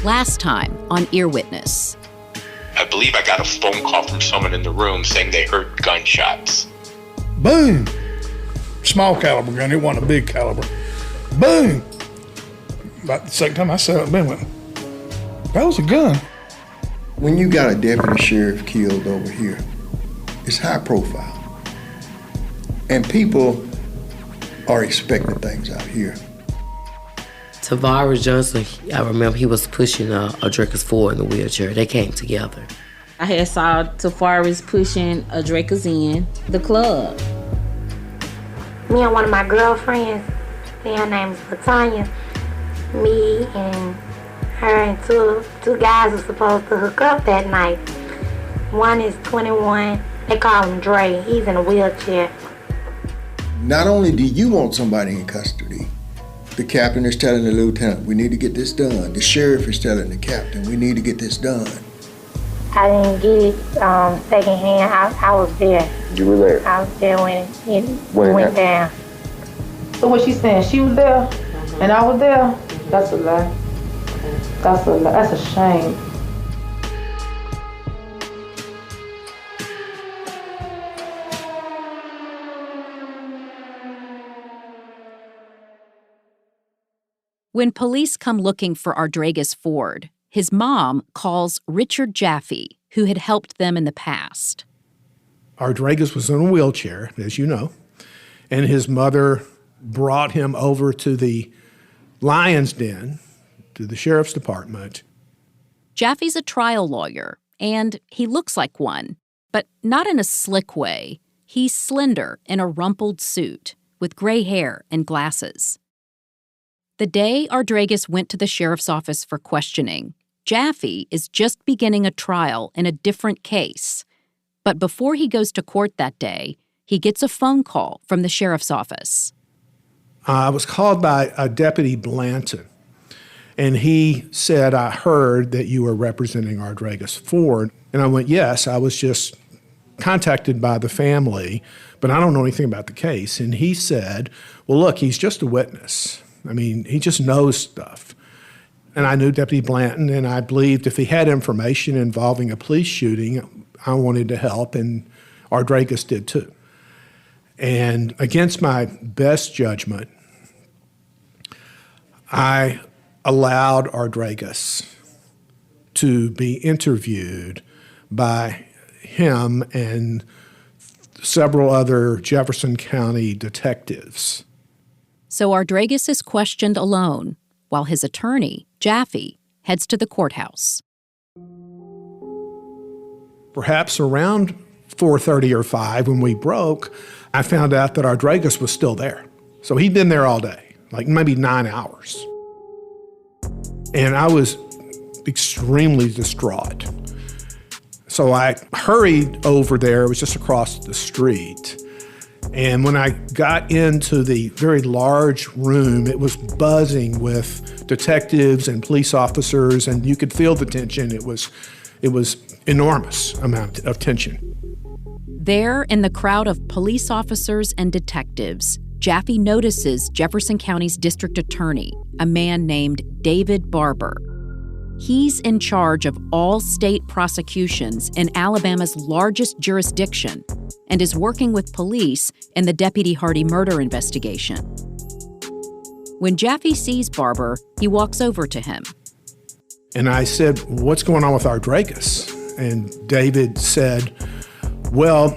Last time on Earwitness. I believe I got a phone call from someone in the room saying they heard gunshots. Boom! Small caliber gun, it wasn't a big caliber. Boom! About the second time I sat up and went, that was a gun. When you got a deputy sheriff killed over here, it's high profile. And people are expecting things out here. Tavares Johnson, I remember he was pushing Drakus forward in the wheelchair. They came together. I had saw Tavares pushing Drakus in the club. Me and one of my girlfriends, her name is Latanya, me and her and two guys were supposed to hook up that night. One is 21, they call him Dre, he's in a wheelchair. Not only do you want somebody in custody, the captain is telling the lieutenant, we need to get this done. The sheriff is telling the captain, we need to get this done. I didn't get it secondhand, I was there. You were there? I was there when it went down. So what she's saying, she was there and I was there? That's a lie. That's a lie. That's a shame. When police come looking for Ardragus Ford, his mom calls Richard Jaffe, who had helped them in the past. Ardragus was in a wheelchair, as you know, and his mother brought him over to the Lion's Den, to the sheriff's department. Jaffe's a trial lawyer, and he looks like one, but not in a slick way. He's slender in a rumpled suit, with gray hair and glasses. The day Ardragus went to the sheriff's office for questioning, Jaffe is just beginning a trial in a different case. But before he goes to court that day, he gets a phone call from the sheriff's office. I was called by a Deputy Blanton, and he said, I heard that you were representing Ardragus Ford. And I went, yes, I was just contacted by the family, but I don't know anything about the case. And he said, well, look, he's just a witness. I mean, he just knows stuff. And I knew Deputy Blanton, and I believed if he had information involving a police shooting, I wanted to help, and Ardragus did too. And against my best judgment, I allowed Ardragus to be interviewed by him and several other Jefferson County detectives. So Ardragus is questioned alone, while his attorney, Jaffe, heads to the courthouse. Perhaps around 4:30 or 5, when we broke, I found out that Ardragus was still there. So he'd been there all day, like maybe 9 hours. And I was extremely distraught. So I hurried over there. It was just across the street. And when I got into the very large room, it was buzzing with detectives and police officers, and you could feel the tension. It was enormous amount of tension. There, in the crowd of police officers and detectives, Jaffe notices Jefferson County's district attorney, a man named David Barber. He's in charge of all state prosecutions in Alabama's largest jurisdiction and is working with police in the Deputy Hardy murder investigation. When Jaffe sees Barber, he walks over to him. And I said, what's going on with Ardragus? And David said, well,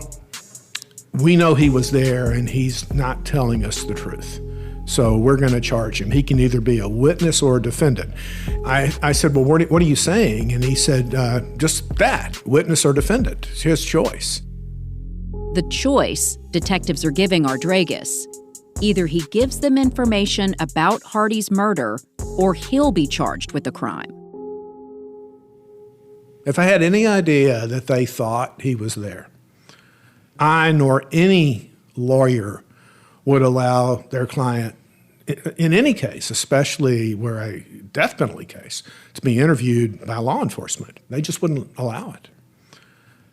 we know he was there and he's not telling us the truth. So we're going to charge him. He can either be a witness or a defendant. I said, well, what are you saying? And he said, just that, witness or defendant. It's his choice. The choice detectives are giving Ardragus. Either he gives them information about Hardy's murder or he'll be charged with the crime. If I had any idea that they thought he was there, I nor any lawyer would allow their client, in any case, especially where a death penalty case, to be interviewed by law enforcement. They just wouldn't allow it.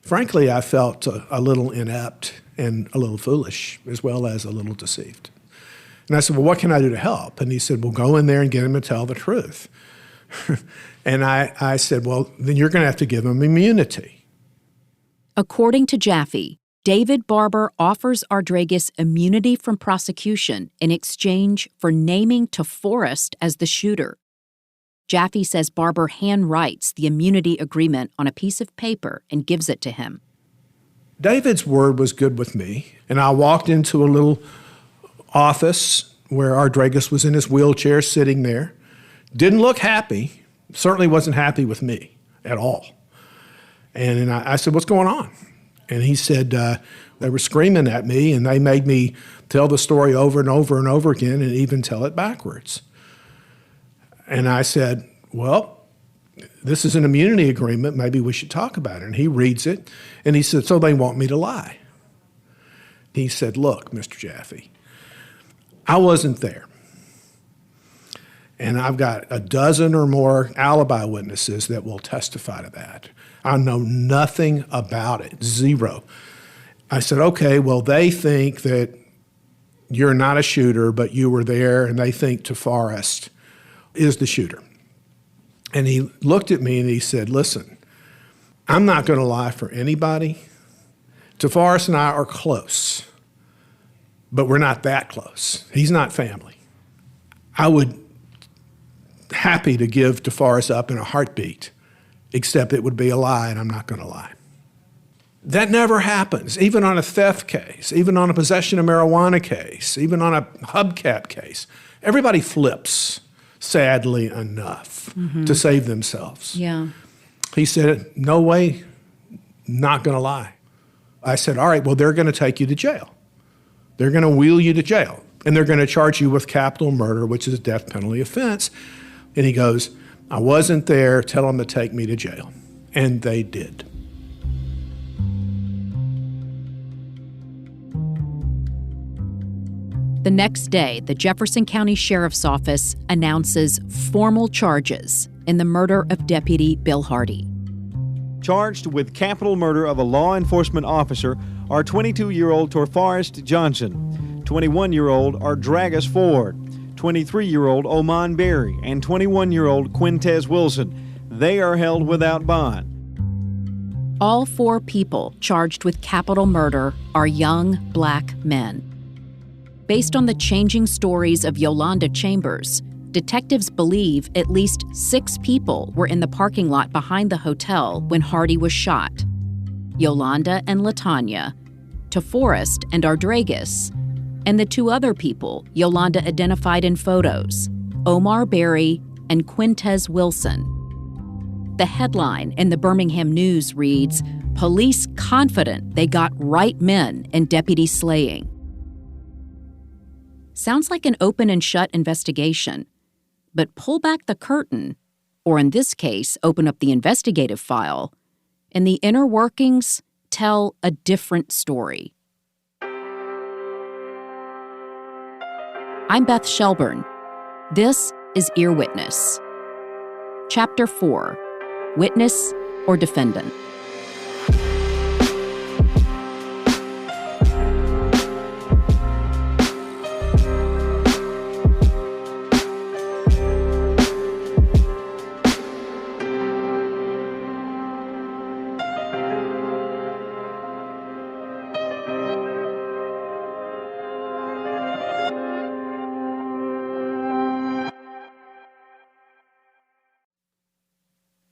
Frankly, I felt a little inept and a little foolish, as well as a little deceived. And I said, well, what can I do to help? And he said, well, go in there and get him to tell the truth. And I said, well, then you're going to have to give him immunity. According to Jaffe, David Barber offers Ardregas immunity from prosecution in exchange for naming TeForest as the shooter. Jaffe says Barber handwrites the immunity agreement on a piece of paper and gives it to him. David's word was good with me, and I walked into a little office where Ardregas was in his wheelchair sitting there. Didn't look happy, certainly wasn't happy with me at all. And I said, what's going on? And he said, they were screaming at me, and they made me tell the story over and over and over again and even tell it backwards. And I said, well, this is an immunity agreement. Maybe we should talk about it. And he reads it, and he said, so they want me to lie. He said, look, Mr. Jaffe, I wasn't there. And I've got a dozen or more alibi witnesses that will testify to that. I know nothing about it, zero. I said, okay, well, they think that you're not a shooter, but you were there, and they think TeForest is the shooter. And he looked at me and he said, listen, I'm not going to lie for anybody. TeForest and I are close, but we're not that close. He's not family. I would happy to give TeForest up in a heartbeat, except it would be a lie, and I'm not going to lie. That never happens, even on a theft case, even on a possession of marijuana case, even on a hubcap case. Everybody flips, sadly enough, to save themselves. Yeah. He said, no way, not going to lie. I said, all right, well, they're going to take you to jail. They're going to wheel you to jail, and they're going to charge you with capital murder, which is a death penalty offense. And he goes, I wasn't there, tell them to take me to jail. And they did. The next day, the Jefferson County Sheriff's Office announces formal charges in the murder of Deputy Bill Hardy. Charged with capital murder of a law enforcement officer are 22-year-old TeForest Johnson, 21-year-old Ardregas Ford, 23-year-old Oman Berry, and 21-year-old Quintez Wilson. They are held without bond. All four people charged with capital murder are young black men. Based on the changing stories of Yolanda Chambers, detectives believe at least 6 people were in the parking lot behind the hotel when Hardy was shot. Yolanda and LaTanya, TeForest and Ardregas, and the 2 other people Yolanda identified in photos, Omar Berry and Quintez Wilson. The headline in the Birmingham News reads, "Police confident they got right men in deputy slaying." Sounds like an open and shut investigation, but pull back the curtain, or in this case, open up the investigative file, and the inner workings tell a different story. I'm Beth Shelburne. This is Earwitness. Chapter 4, Witness or Defendant.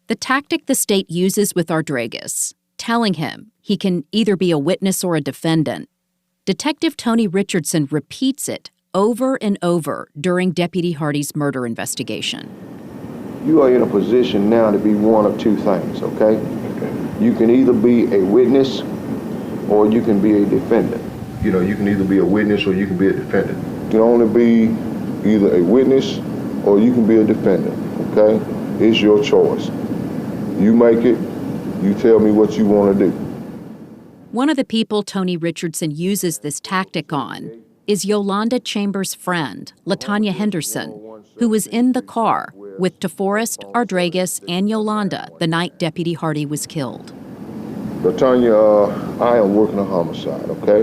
The tactic the state uses with Ardregas, telling him he can either be a witness or a defendant, Detective Tony Richardson repeats it over and over during Deputy Hardy's murder investigation. You are in a position now to be one of 2 things, okay? You can either be a witness or you can be a defendant. You know, you can either be a witness or you can be a defendant. You can only be either a witness or you can be a defendant, okay? It's your choice. You make it, you tell me what you want to do. One of the people Tony Richardson uses this tactic on is Yolanda Chambers' friend, LaTanya Henderson, who was in the car with TeForest, Ardregas, and Yolanda the night Deputy Hardy was killed. LaTanya, I am working a homicide, okay?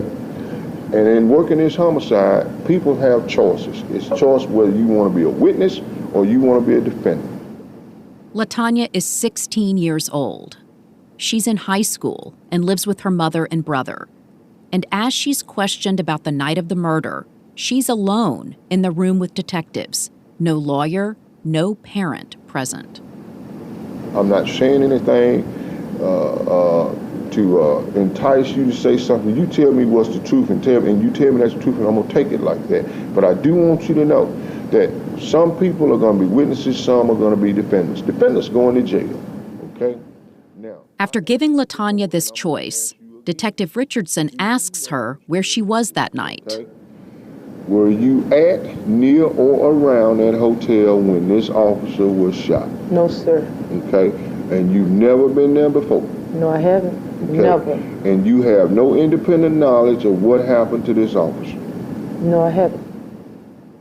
And in working this homicide, people have choices. It's a choice whether you want to be a witness or you want to be a defendant. LaTanya is 16 years old. She's in high school and lives with her mother and brother. And as she's questioned about the night of the murder, she's alone in the room with detectives. No lawyer, no parent present. I'm not saying anything to entice you to say something. You tell me what's the truth and you tell me that's the truth, and I'm gonna take it like that. But I do want you to know that some people are gonna be witnesses, some are gonna be defendants. Defendants going to jail, okay? Now, after giving LaTanya this choice, Detective Richardson asks her where she was that night. Okay. Were you at, near, or around that hotel when this officer was shot? No, sir. Okay. And you've never been there before? No, I haven't. Okay. Never. And you have no independent knowledge of what happened to this officer? No, I haven't.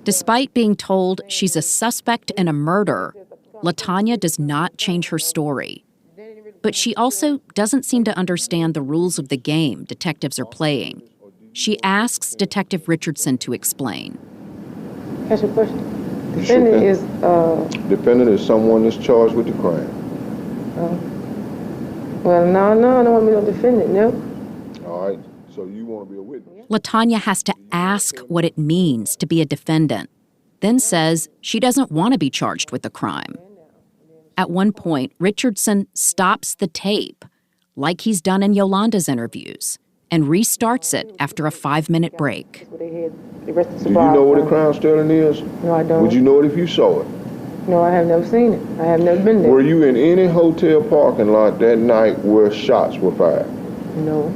Despite being told she's a suspect in a murder, LaTanya does not change her story. But she also doesn't seem to understand the rules of the game detectives are playing. She asks Detective Richardson to explain. Ask a question. Defendant is... Defendant is someone that's charged with the crime. Well, no, I don't want to be no defendant, no. All right, so you want to be a witness? LaTanya has to ask what it means to be a defendant, then says she doesn't want to be charged with the crime. At one point, Richardson stops the tape, like he's done in Yolanda's interviews, and restarts it after a 5-minute break. Do you know what a crime stealing is? No, I don't. Would you know it if you saw it? No, I have never seen it. I have never been there. Were you in any hotel parking lot that night where shots were fired? No.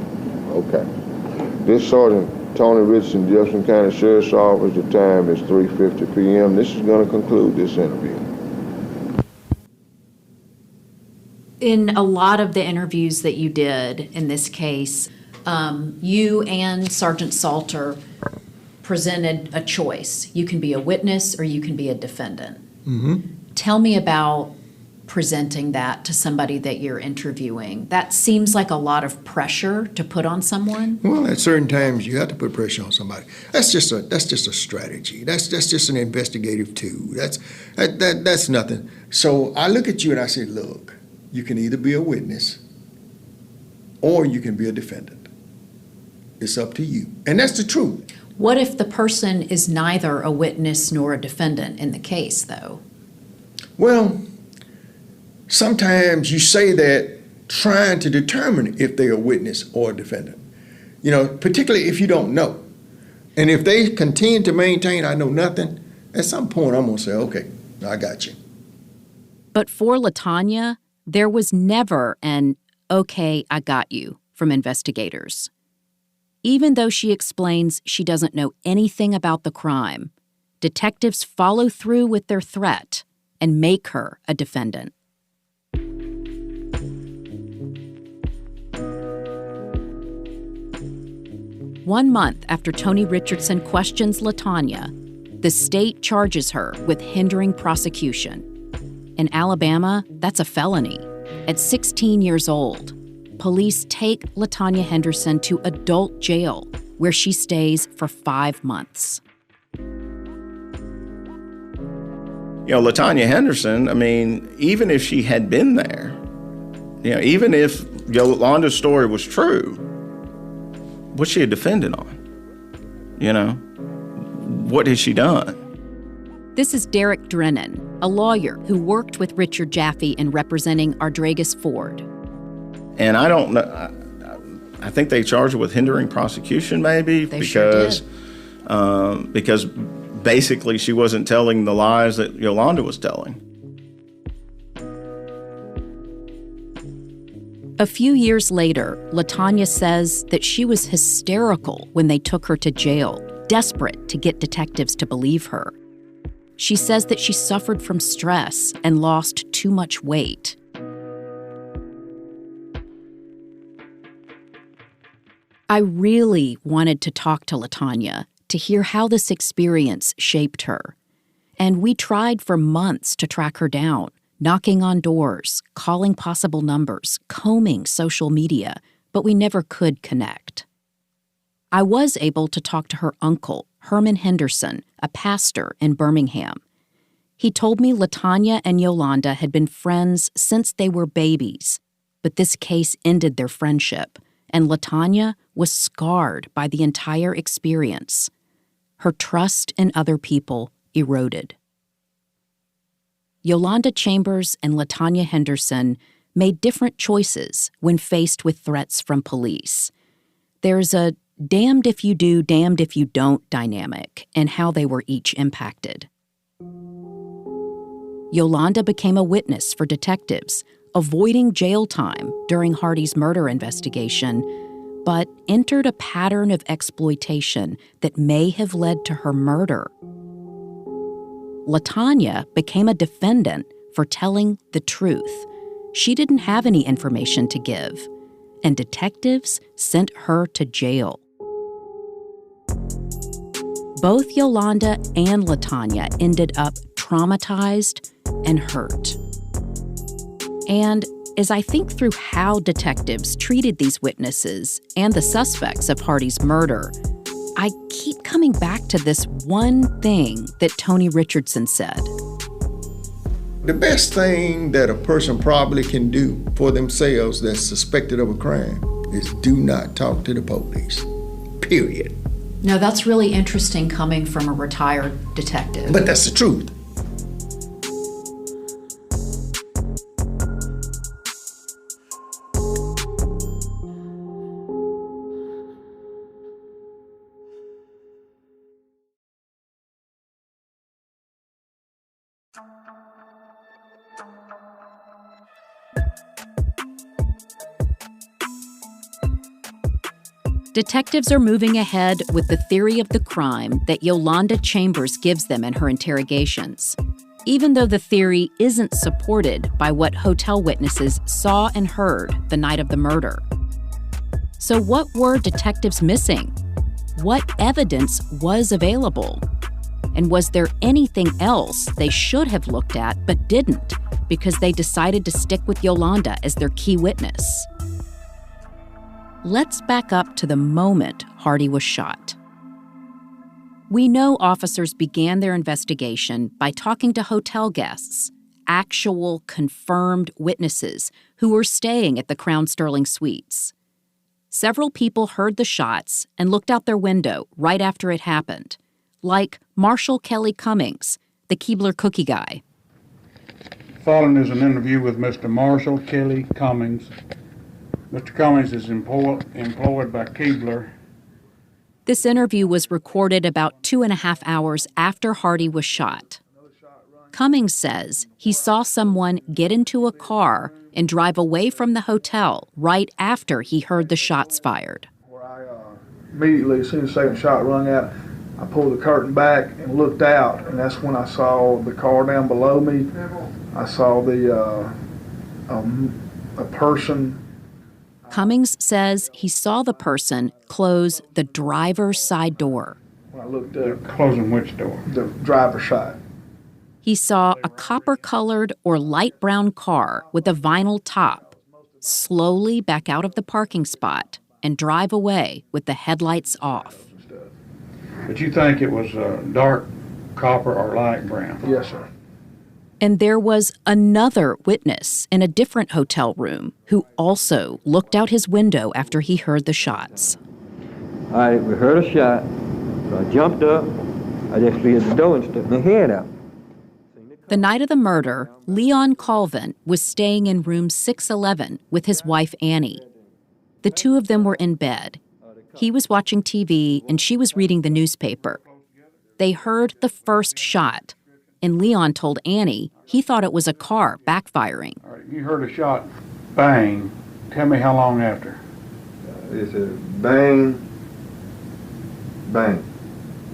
Okay. This Sergeant Tony Richardson, Jefferson County Sheriff's Office, the time is 3:50 p.m. This is going to conclude this interview. In a lot of the interviews that you did in this case, you and Sergeant Salter presented a choice. You can be a witness or you can be a defendant. Mm-hmm. Tell me about presenting that to somebody that you're interviewing. That seems like a lot of pressure to put on someone. Well, at certain times you have to put pressure on somebody. That's just a strategy. That's just an investigative tool. That's nothing. So I look at you and I say, look, you can either be a witness or you can be a defendant. It's up to you. And that's the truth. What if the person is neither a witness nor a defendant in the case, though? Well, sometimes you say that trying to determine if they're a witness or a defendant. You know, particularly if you don't know. And if they continue to maintain, I know nothing, at some point I'm going to say, okay, I got you. But for LaTanya, there was never an, okay, I got you, from investigators. Even though she explains she doesn't know anything about the crime, detectives follow through with their threat and make her a defendant. One month after Tony Richardson questions LaTanya, the state charges her with hindering prosecution. In Alabama, that's a felony. At 16 years old, police take LaTanya Henderson to adult jail, where she stays for 5 months. You know, LaTanya Henderson, I mean, even if she had been there, you know, even if Yolanda's story was true, what's she a defendant on? You know, what has she done? This is Derek Drennan, a lawyer who worked with Richard Jaffe in representing Ardregas Ford. And I don't know, I think they charged her with hindering prosecution maybe because basically she wasn't telling the lies that Yolanda was telling. A few years later, LaTanya says that she was hysterical when they took her to jail, desperate to get detectives to believe her. She says that she suffered from stress and lost too much weight. I really wanted to talk to LaTanya to hear how this experience shaped her. And we tried for months to track her down, knocking on doors, calling possible numbers, combing social media, but we never could connect. I was able to talk to her uncle, Herman Henderson, a pastor in Birmingham. He told me LaTanya and Yolanda had been friends since they were babies, but this case ended their friendship, and LaTanya was scarred by the entire experience. Her trust in other people eroded. Yolanda Chambers and LaTanya Henderson made different choices when faced with threats from police. There's a damned if you do, damned if you don't dynamic in how they were each impacted. Yolanda became a witness for detectives, avoiding jail time during Hardy's murder investigation, but entered a pattern of exploitation that may have led to her murder. LaTanya became a defendant for telling the truth. She didn't have any information to give, and detectives sent her to jail. Both Yolanda and LaTanya ended up traumatized and hurt. And as I think through how detectives treated these witnesses and the suspects of Hardy's murder, I keep coming back to this one thing that Tony Richardson said. The best thing that a person probably can do for themselves that's suspected of a crime is do not talk to the police, period. No, that's really interesting coming from a retired detective. But that's the truth. Detectives are moving ahead with the theory of the crime that Yolanda Chambers gives them in her interrogations, even though the theory isn't supported by what hotel witnesses saw and heard the night of the murder. So what were detectives missing? What evidence was available? And was there anything else they should have looked at but didn't because they decided to stick with Yolanda as their key witness? Let's back up to the moment Hardy was shot. We know officers began their investigation by talking to hotel guests, actual confirmed witnesses who were staying at the Crown Sterling Suites. Several people heard the shots and looked out their window right after it happened, like Marshall Kelly Cummings, the Keebler cookie guy. Following is an interview with Mr. Marshall Kelly Cummings. Mr. Cummings is employed by Keebler. This interview was recorded about 2.5 hours after Hardy was shot. Cummings says he saw someone get into a car and drive away from the hotel right after he heard the shots fired. Immediately, as soon as the second shot rung out, I pulled the curtain back and looked out, and that's when I saw the car down below me. I saw a person. Cummings says he saw the person close the driver's side door. When I looked up, closing which door? The driver's side. He saw a copper-colored or light brown car with a vinyl top slowly back out of the parking spot and drive away with the headlights off. But you think it was dark copper or light brown? Yes, sir. And there was another witness in a different hotel room who also looked out his window after he heard the shots. We heard a shot, so I jumped up. I just cleared the door and stuck my head out. The night of the murder, Leon Colvin was staying in room 611 with his wife Annie. The two of them were in bed. He was watching TV and she was reading the newspaper. They heard the first shot, and Leon told Annie he thought it was a car backfiring. All right, you heard a shot, bang. Tell me how long after? It's a bang, bang.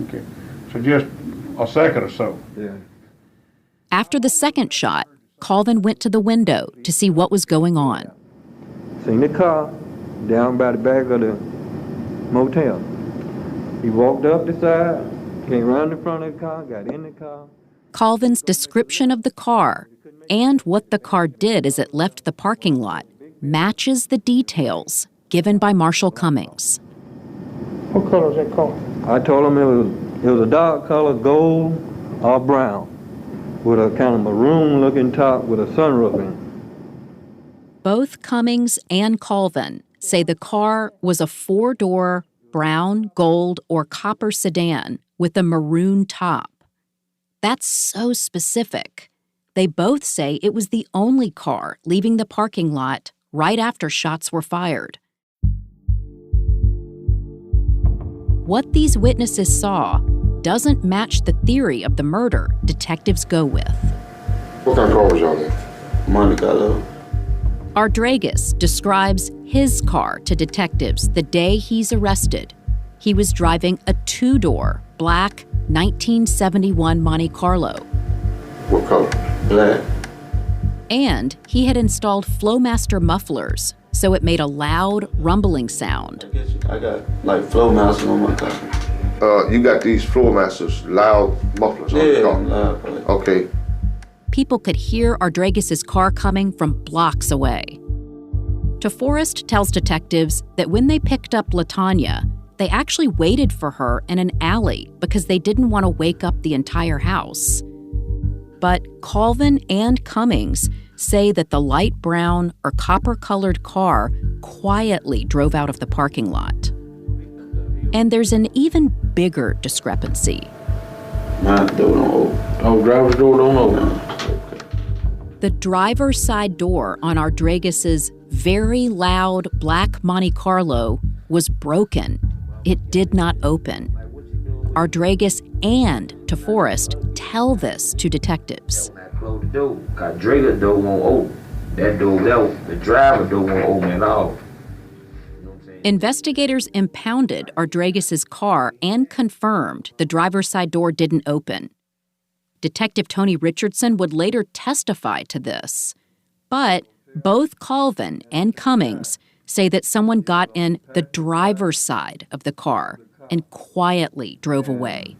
Okay, so just a second or so. Yeah. After the second shot, Colvin went to the window to see what was going on. Seen the car down by the back of the motel. He walked up the side, came around the front of the car, got in the car. Colvin's description of the car and what the car did as it left the parking lot matches the details given by Marshall Cummings. What color is that car? I told him it was a dark color, gold or brown. with a kind of maroon-looking top with a sunroof in it. Both Cummings and Colvin say the car was a 4-door brown, gold, or copper sedan with a maroon top. That's so specific. They both say it was the only car leaving the parking lot right after shots were fired. What these witnesses saw doesn't match the theory of the murder detectives go with. What kind of car was y'all in? Monte Carlo. Ardragas describes his car to detectives the day he's arrested. He was driving a 2-door black 1971 Monte Carlo. What color? Black. And he had installed Flowmaster mufflers, so it made a loud, rumbling sound. I got like Flowmaster on my car. You got these Flowmasters, loud mufflers on the car? Loud. Okay. People could hear Ardragas' car coming from blocks away. TeForest tells detectives that when they picked up LaTanya, they actually waited for her in an alley because they didn't want to wake up the entire house. But Colvin and Cummings say that the light brown or copper-colored car quietly drove out of the parking lot. And there's an even bigger discrepancy. My door don't open. Oh, driver's door don't open. The driver's side door on Ardragas' very loud black Monte Carlo was broken. It did not open. Ardragas and TeForest tell this to detectives. Close the door, because Dragas' door won't open. That door, the driver's door won't open at all. Investigators impounded Ardragas' car and confirmed the driver's side door didn't open. Detective Tony Richardson would later testify to this. But both Colvin and Cummings say that someone got in the driver's side of the car and quietly drove away.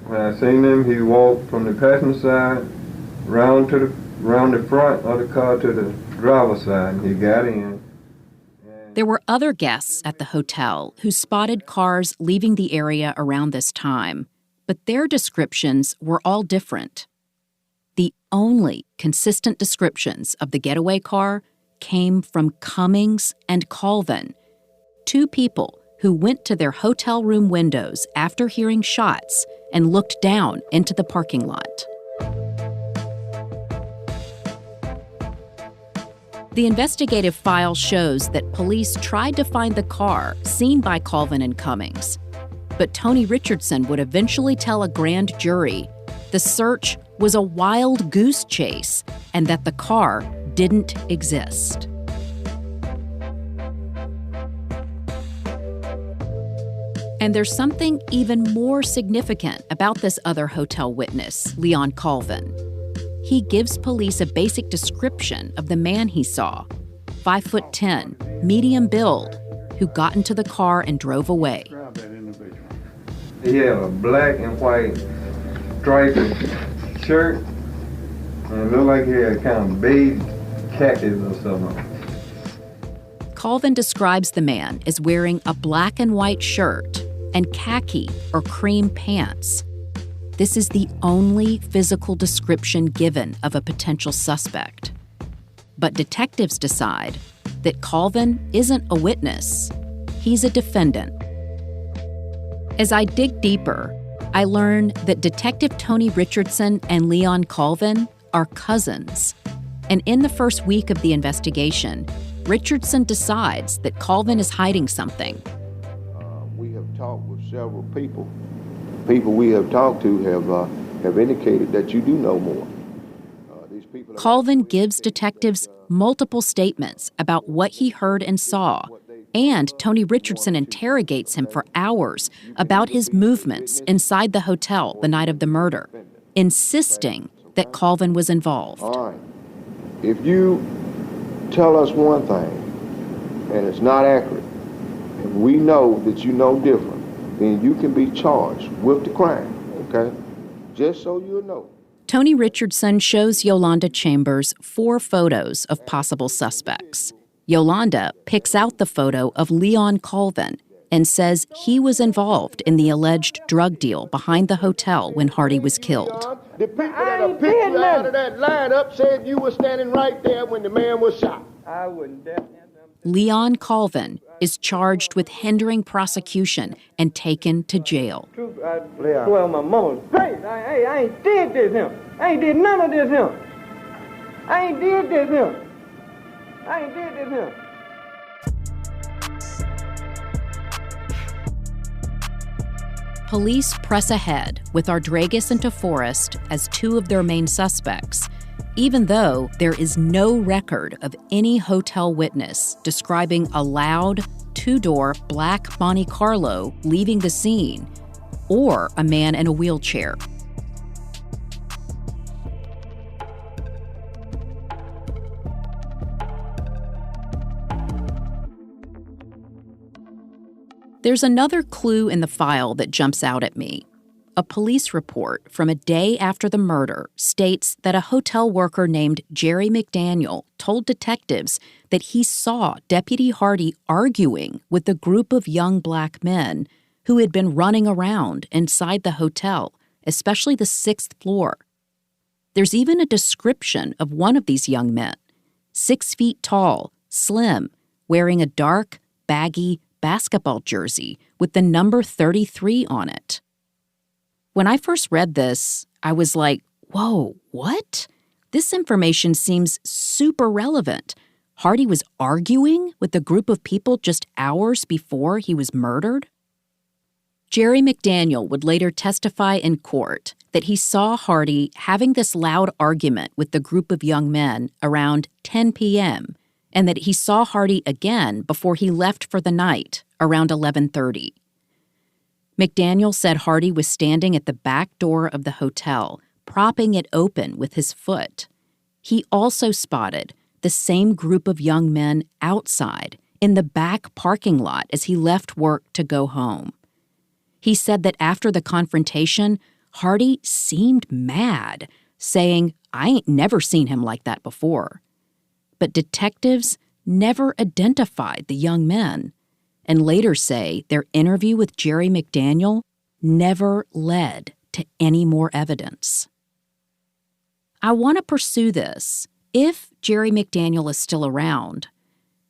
When I seen him, he walked from the passenger side round the front of the car to the driver's side, and he got in. There were other guests at the hotel who spotted cars leaving the area around this time, but their descriptions were all different. The only consistent descriptions of the getaway car came from Cummings and Colvin, two people who went to their hotel room windows after hearing shots and looked down into the parking lot. The investigative file shows that police tried to find the car seen by Colvin and Cummings, but Tony Richardson would eventually tell a grand jury the search was a wild goose chase and that the car didn't exist. And there's something even more significant about this other hotel witness, Leon Colvin. He gives police a basic description of the man he saw, 5'10", medium build, who got into the car and drove away. He had a black and white striped shirt, and it looked like he had kind of beige khakis or something. Colvin describes the man as wearing a black and white shirt and khaki or cream pants. This is the only physical description given of a potential suspect. But detectives decide that Colvin isn't a witness. He's a defendant. As I dig deeper, I learn that Detective Tony Richardson and Leon Colvin are cousins. And in the first week of the investigation, Richardson decides that Colvin is hiding something. We have talked with several people. People we have talked to have indicated that you do know more. Colvin gives detectives multiple statements about what he heard and saw, and Tony Richardson interrogates him for hours about his movements inside the hotel the night of the murder, insisting that Colvin was involved. All right. If you tell us one thing and it's not accurate, and we know that you know different, then you can be charged with the crime, okay? Just so you know. Tony Richardson shows Yolanda Chambers 4 photos of possible suspects. Yolanda picks out the photo of Leon Colvin and says he was involved in the alleged drug deal behind the hotel when Hardy was killed. The people that have picked you out of that lineup said you were standing right there when the man was shot. I wouldn't dare. Leon Colvin is charged with hindering prosecution and taken to jail. I swear my mama's great. I ain't did this him. I ain't did none of this him. I ain't did this him. I ain't did this him. Police press ahead with Ardragas and DeForest as two of their main suspects, even though there is no record of any hotel witness describing a loud, two-door black Monte Carlo leaving the scene, or a man in a wheelchair. There's another clue in the file that jumps out at me. A police report from a day after the murder states that a hotel worker named Jerry McDaniel told detectives that he saw Deputy Hardy arguing with a group of young black men who had been running around inside the hotel, especially the 6th floor. There's even a description of one of these young men, 6 feet tall, slim, wearing a dark, baggy basketball jersey with the number 33 on it. When I first read this, I was like, whoa, what? This information seems super relevant. Hardy was arguing with a group of people just hours before he was murdered? Jerry McDaniel would later testify in court that he saw Hardy having this loud argument with the group of young men around 10 p.m., and that he saw Hardy again before he left for the night, around 11:30. McDaniel said Hardy was standing at the back door of the hotel, propping it open with his foot. He also spotted the same group of young men outside in the back parking lot as he left work to go home. He said that after the confrontation, Hardy seemed mad, saying, "I ain't never seen him like that before." But detectives never identified the young men, and later say their interview with Jerry McDaniel never led to any more evidence. I want to pursue this. If Jerry McDaniel is still around,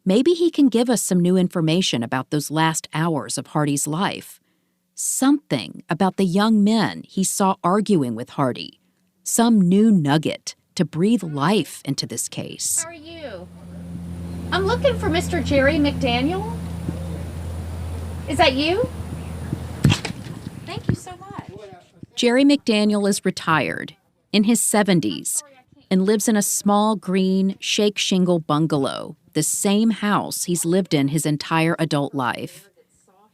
maybe he can give us some new information about those last hours of Hardy's life. Something about the young men he saw arguing with Hardy. Some new nugget to breathe life into this case. How are you? I'm looking for Mr. Jerry McDaniel. Is that you? Thank you so much. Jerry McDaniel is retired, in his 70s, and lives in a small green shake shingle bungalow, the same house he's lived in his entire adult life.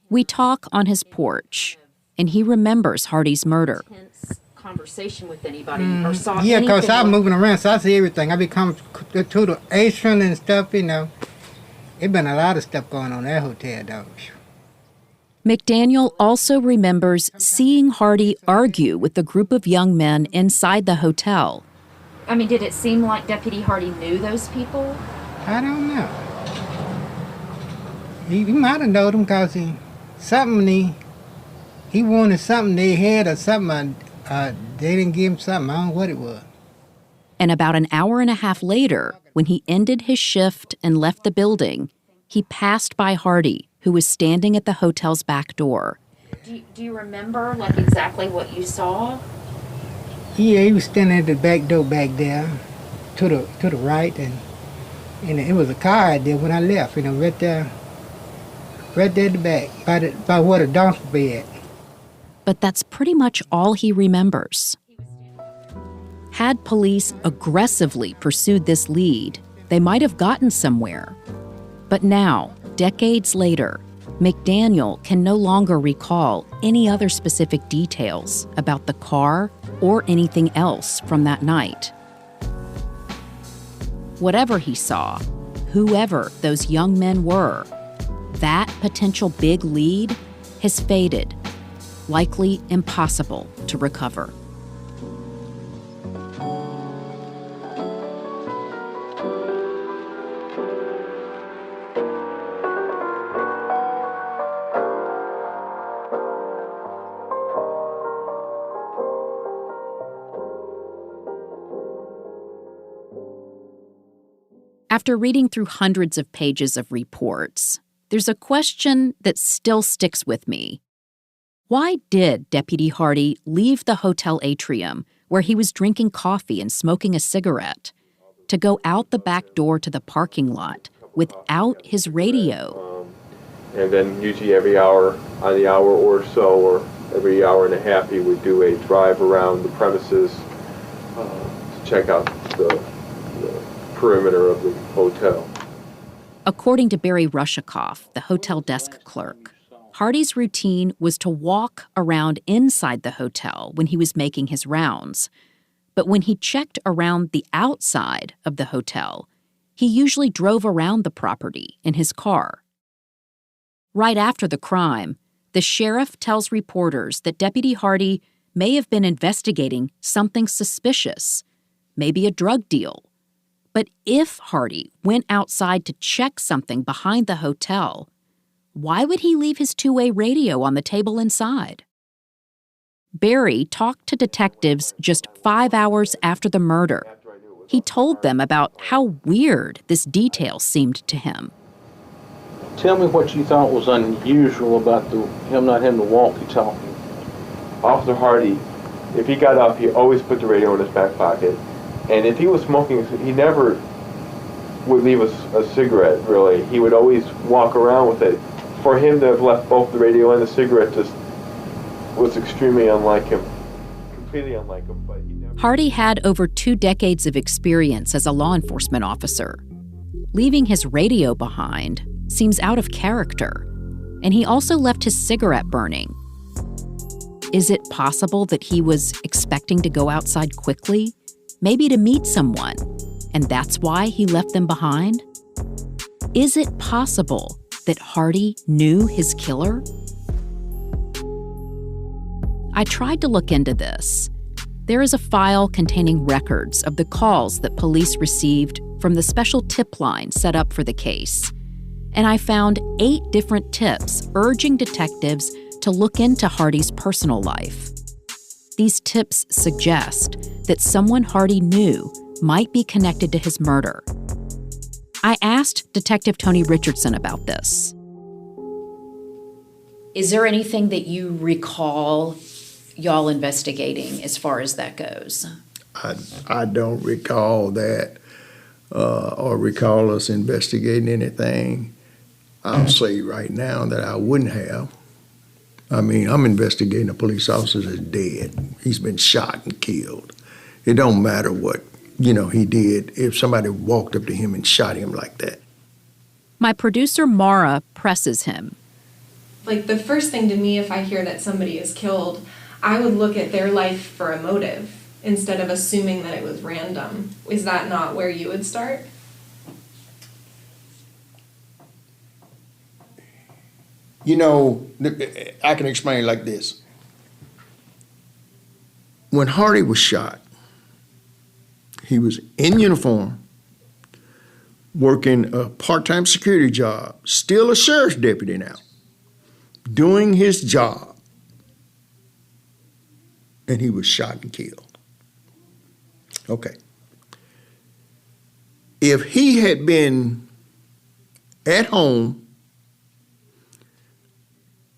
We talk on his porch, and he remembers Hardy's murder. Conversation with anybody or saw Yeah, because anything I'm moving around, so I see everything. I become to the Asian and stuff, you know. It been a lot of stuff going on in that hotel, though. McDaniel also remembers seeing Hardy argue with the group of young men inside the hotel. I mean, did it seem like Deputy Hardy knew those people? I don't know. He might have known them because he wanted something they had or something. They didn't give him something. I don't know what it was. And about an hour and a half later, when he ended his shift and left the building, he passed by Hardy, who was standing at the hotel's back door. Do you remember, like, exactly what you saw? Yeah, he was standing at the back door back there, to the right, and it was a car out there when I left, right there at the back, by where the donks would be at. But that's pretty much all he remembers. Had police aggressively pursued this lead, they might have gotten somewhere. But now, decades later, McDaniel can no longer recall any other specific details about the car or anything else from that night. Whatever he saw, whoever those young men were, that potential big lead has faded, likely impossible to recover. After reading through hundreds of pages of reports, there's a question that still sticks with me. Why did Deputy Hardy leave the hotel atrium where he was drinking coffee and smoking a cigarette to go out the back door to the parking lot without his radio? And then usually every hour, on the hour or so, or every hour and a half, he would do a drive around the premises to check out the perimeter of the hotel. According to Barry Rushikoff, the hotel desk clerk, Hardy's routine was to walk around inside the hotel when he was making his rounds. But when he checked around the outside of the hotel, he usually drove around the property in his car. Right after the crime, the sheriff tells reporters that Deputy Hardy may have been investigating something suspicious, maybe a drug deal. But if Hardy went outside to check something behind the hotel, why would he leave his two-way radio on the table inside? Barry talked to detectives just 5 hours after the murder. He told them about how weird this detail seemed to him. Tell me what you thought was unusual about him not having the walkie-talkie. Officer Hardy, if he got up, he always put the radio in his back pocket. And if he was smoking, he never would leave a cigarette, really. He would always walk around with it. For him to have left both the radio and the cigarette just was extremely unlike him. Completely unlike him. But he never... Hardy had over 2 decades of experience as a law enforcement officer. Leaving his radio behind seems out of character, and he also left his cigarette burning. Is it possible that he was expecting to go outside quickly, maybe to meet someone, and that's why he left them behind? Is it possible that Hardy knew his killer? I tried to look into this. There is a file containing records of the calls that police received from the special tip line set up for the case. And I found 8 different tips urging detectives to look into Hardy's personal life. These tips suggest that someone Hardy knew might be connected to his murder. I asked Detective Tony Richardson about this. Is there anything that you recall y'all investigating as far as that goes? I don't recall that or recall us investigating anything. I'll say right now that I wouldn't have. I mean, I'm investigating a police officer that's dead. He's been shot and killed. It don't matter what, he did if somebody walked up to him and shot him like that. My producer, Mara, presses him. Like, the first thing to me, if I hear that somebody is killed, I would look at their life for a motive instead of assuming that it was random. Is that not where you would start? I can explain it like this. When Hardy was shot, he was in uniform, working a part-time security job, still a sheriff's deputy now, doing his job, and he was shot and killed. Okay. If he had been at home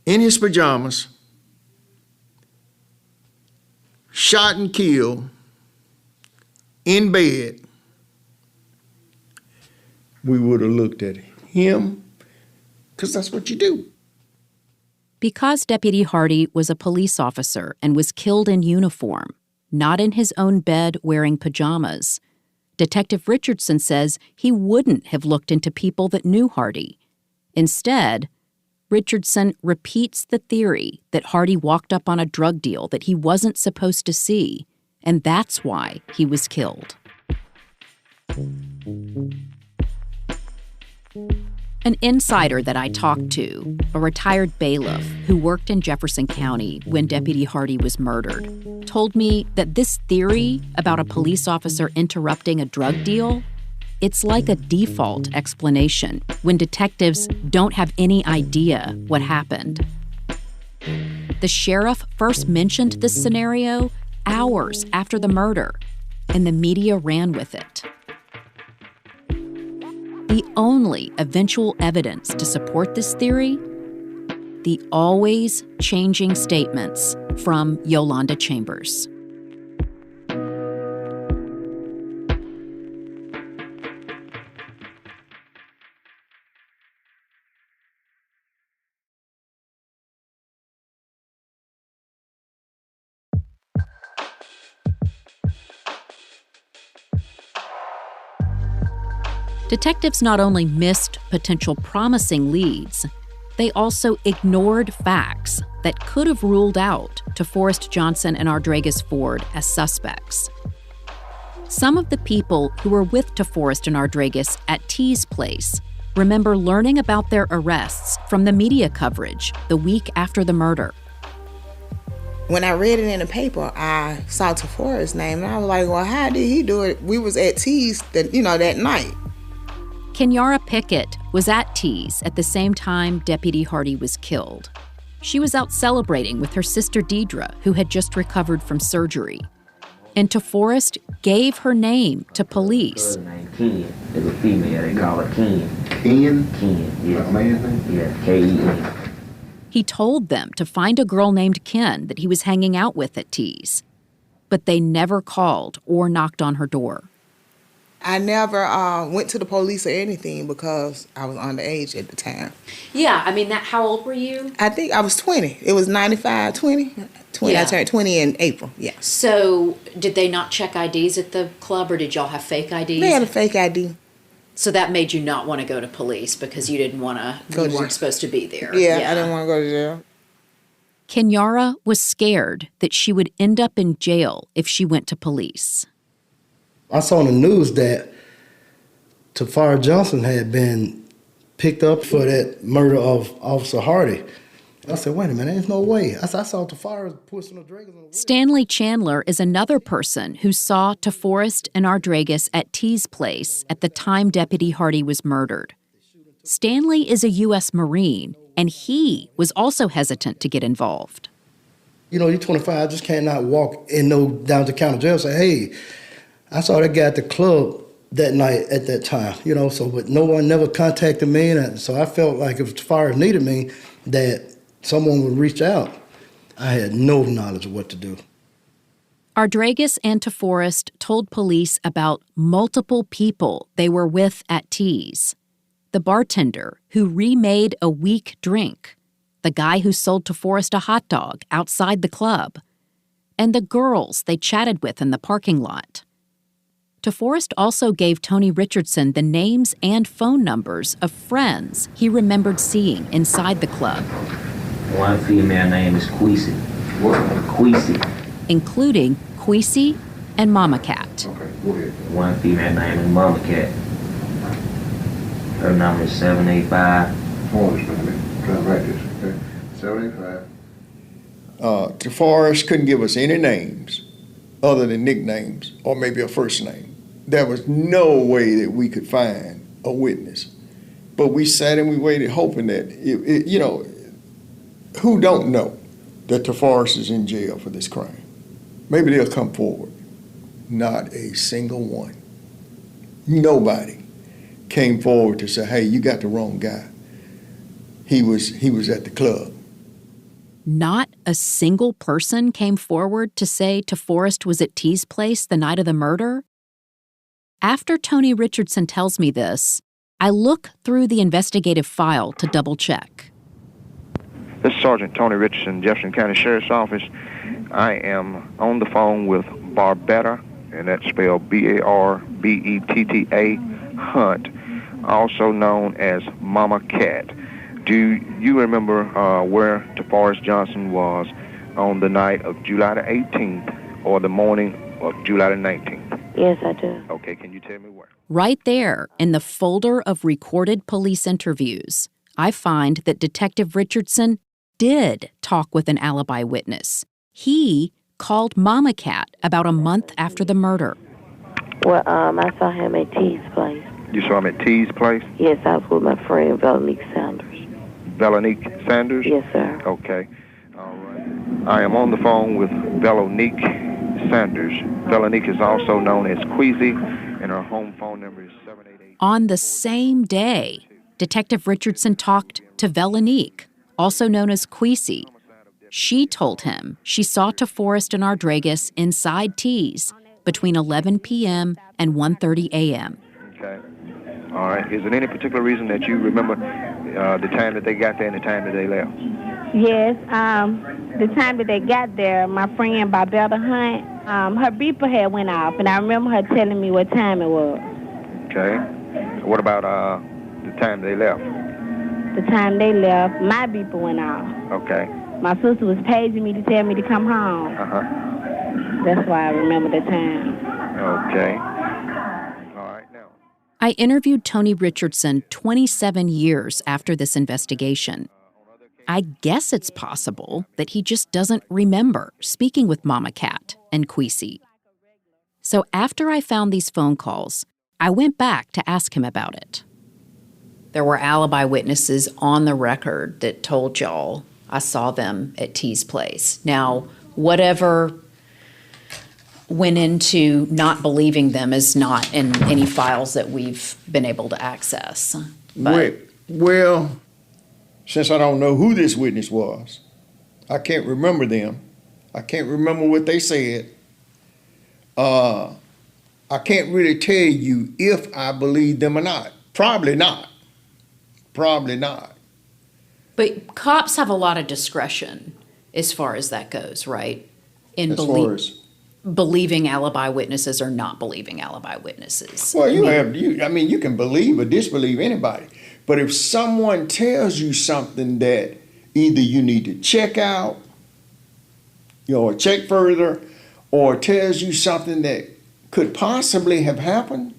in his pajamas, shot and killed, in bed, we would have looked at him, because that's what you do. Because Deputy Hardy was a police officer and was killed in uniform, not in his own bed wearing pajamas, Detective Richardson says he wouldn't have looked into people that knew Hardy. Instead, Richardson repeats the theory that Hardy walked up on a drug deal that he wasn't supposed to see, and that's why he was killed. An insider that I talked to, a retired bailiff who worked in Jefferson County when Deputy Hardy was murdered, told me that this theory about a police officer interrupting a drug deal, it's like a default explanation when detectives don't have any idea what happened. The sheriff first mentioned this scenario hours after the murder, and the media ran with it. only eventual evidence to support this theory? The always changing statements from Yolanda Chambers. Detectives not only missed potential promising leads, they also ignored facts that could have ruled out DeForest Johnson and Ardregas Ford as suspects. Some of the people who were with DeForest and Ardregas at T's place remember learning about their arrests from the media coverage the week after the murder. When I read it in the paper, I saw DeForest's name, and I was like, well, how did he do it? We was at T's that night. Kenyara Pickett was at T's at the same time Deputy Hardy was killed. She was out celebrating with her sister Deidre, who had just recovered from surgery. And DeForest gave her name to police. Her name Ken. It's a female. They call her Ken. Ken? Ken, yes. A man's name? Yes, K-E-N. He told them to find a girl named Ken that he was hanging out with at T's. But they never called or knocked on her door. I never went to the police or anything because I was underage at the time. Yeah, I mean, how old were you? I think I was 20. It was 95, 20. Yeah. I turned 20 in April, yeah. So did they not check IDs at the club, or did y'all have fake IDs? They had a fake ID. So that made you not want to go to police because you didn't want to, you weren't supposed to be there. Yeah, I didn't want to go to jail. Kenyara was scared that she would end up in jail if she went to police. I saw on the news that Tafara Johnson had been picked up for that murder of Officer Hardy. I said, wait a minute, there's no way. I saw Tafara pushing Ardregas on the Stanley Chandler is another person who saw DeForest and Ardregas at T's place at the time Deputy Hardy was murdered. Stanley is a U.S. Marine, and he was also hesitant to get involved. You're 25, I just cannot walk in down to county jail and say, hey, I saw that guy at the club that night at that time, but no one never contacted me. And so I felt like if Tafara needed me, that someone would reach out. I had no knowledge of what to do. Ardregas and DeForest told police about multiple people they were with at T's. The bartender who remade a weak drink, the guy who sold DeForest a hot dog outside the club, and the girls they chatted with in the parking lot. DeForest also gave Tony Richardson the names and phone numbers of friends he remembered seeing inside the club. One female name is Queasy. What? Queasy. Including Queasy and Mama Cat. Okay, go ahead. One female name is Mama Cat. Her number is 785. Hold on a minute. Try to write this, okay? 785. DeForest couldn't give us any names other than nicknames or maybe a first name. There was no way that we could find a witness. But we sat and we waited hoping that, who don't know that DeForest is in jail for this crime? Maybe they'll come forward. Not a single one. Nobody came forward to say, hey, you got the wrong guy. He was at the club. Not a single person came forward to say DeForest was at T's place the night of the murder? After Tony Richardson tells me this, I look through the investigative file to double-check. This is Sergeant Tony Richardson, Jefferson County Sheriff's Office. I am on the phone with Barbetta, and that's spelled B-A-R-B-E-T-T-A, Hunt, also known as Mama Cat. Do you remember where DeForest Johnson was on the night of July the 18th or the morning of July the 19th? Yes, I do. Okay, can you tell me where? Right there in the folder of recorded police interviews, I find that Detective Richardson did talk with an alibi witness. He called Mama Cat about a month after the murder. Well, I saw him at T's place. You saw him at T's place? Yes, I was with my friend, Veronique Sanders. Veronique Sanders? Yes, sir. Okay. All right. I am on the phone with Veronique Sanders. Veronique is also known as Queasy, and her home phone number is 788. On the same day, Detective Richardson talked to Veronique, also known as Queasy. She told him she saw TeForest and Ardregas inside Tees between 11 p.m. and 1:30 a.m. Okay. All right. Is there any particular reason that you remember the time that they got there and the time that they left? Yes, the time that they got there, my friend Barbetta Hunt, her beeper had went off, and I remember her telling me what time it was. Okay. What about the time they left? The time they left, my beeper went off. Okay. My sister was paging me to tell me to come home. Uh-huh. That's why I remember the time. Okay. I interviewed Tony Richardson 27 years after this investigation. I guess it's possible that he just doesn't remember speaking with Mama Cat and Queasy. So after I found these phone calls, I went back to ask him about it. There were alibi witnesses on the record that told y'all I saw them at T's place. Now, whatever went into not believing them is not in any files that we've been able to access. But Well, since I don't know who this witness was, I can't remember them. I can't remember what they said. I can't really tell you if I believe them or not. Probably not. Probably not. But cops have a lot of discretion as far as that goes, right? In believing alibi witnesses or not believing alibi witnesses. Well, you can believe or disbelieve anybody. But if someone tells you something that either you need to check out, or check further, or tells you something that could possibly have happened,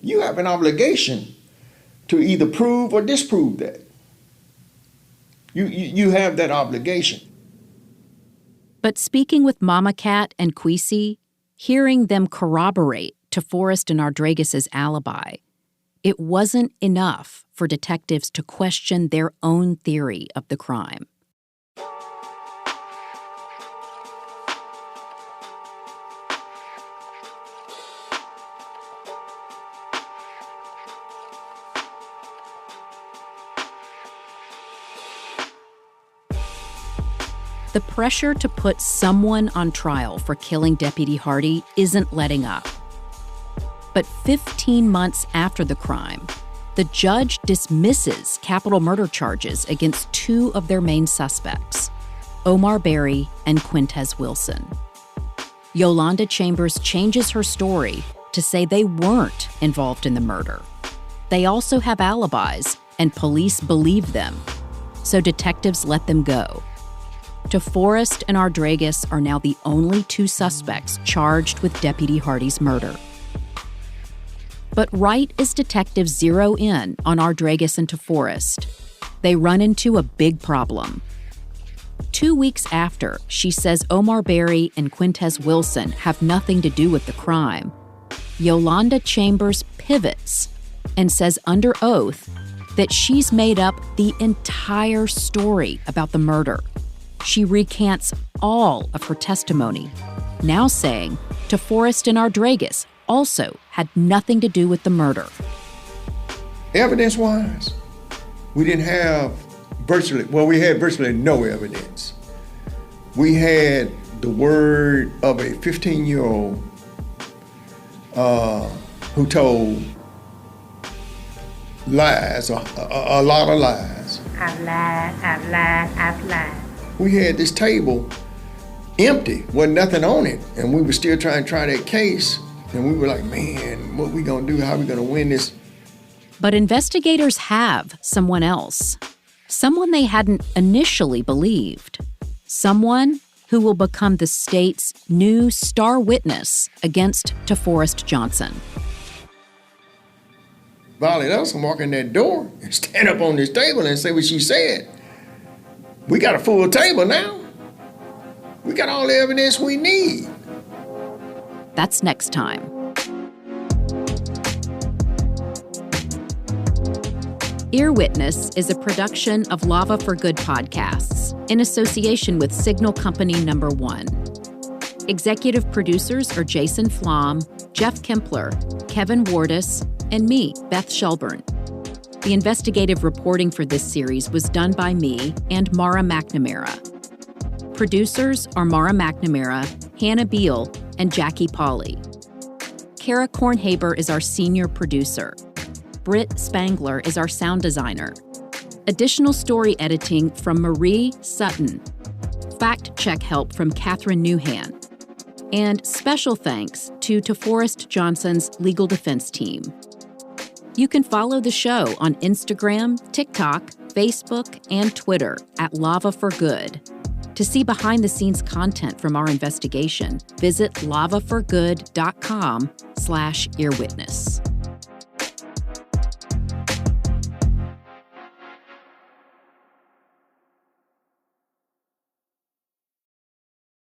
you have an obligation to either prove or disprove that. You have that obligation. But speaking with Mama Cat and Queasy, hearing them corroborate TeForest and Ardregas' alibi, it wasn't enough for detectives to question their own theory of the crime. The pressure to put someone on trial for killing Deputy Hardy isn't letting up. But 15 months after the crime, the judge dismisses capital murder charges against two of their main suspects, Omar Berry and Quintez Wilson. Yolanda Chambers changes her story to say they weren't involved in the murder. They also have alibis, and police believe them, so detectives let them go. TeForest and Ardregas are now the only two suspects charged with Deputy Hardy's murder. But right as detectives zero in on Ardregas and TeForest, they run into a big problem. 2 weeks after she says Omar Berry and Quintez Wilson have nothing to do with the crime, Yolanda Chambers pivots and says under oath that she's made up the entire story about the murder. She recants all of her testimony, now saying TeForest and Ardregas also had nothing to do with the murder. Evidence-wise, we had virtually no evidence. We had the word of a 15-year-old who told lies, a lot of lies. I've lied. We had this table empty, wasn't nothing on it, and we were still trying that case, and we were like, man, what we gonna do? How we gonna win this? But investigators have someone else, someone they hadn't initially believed, someone who will become the state's new star witness against TeForest Johnson. Violet Ellison walk in that door and stand up on this table and say what she said. We got a full table now. We got all the evidence we need. That's next time. Earwitness is a production of Lava for Good podcasts in association with Signal Company No. 1. Executive producers are Jason Flom, Jeff Kempler, Kevin Wardis, and me, Beth Shelburne. The investigative reporting for this series was done by me and Mara McNamara. Producers are Mara McNamara, Hannah Beal, and Jackie Pauley. Kara Kornhaber is our senior producer. Britt Spangler is our sound designer. Additional story editing from Marie Sutton. Fact-check help from Catherine Newhan. And special thanks to DeForest Johnson's legal defense team. You can follow the show on Instagram, TikTok, Facebook, and Twitter at Lava for Good. To see behind-the-scenes content from our investigation, visit lavaforgood.com/earwitness.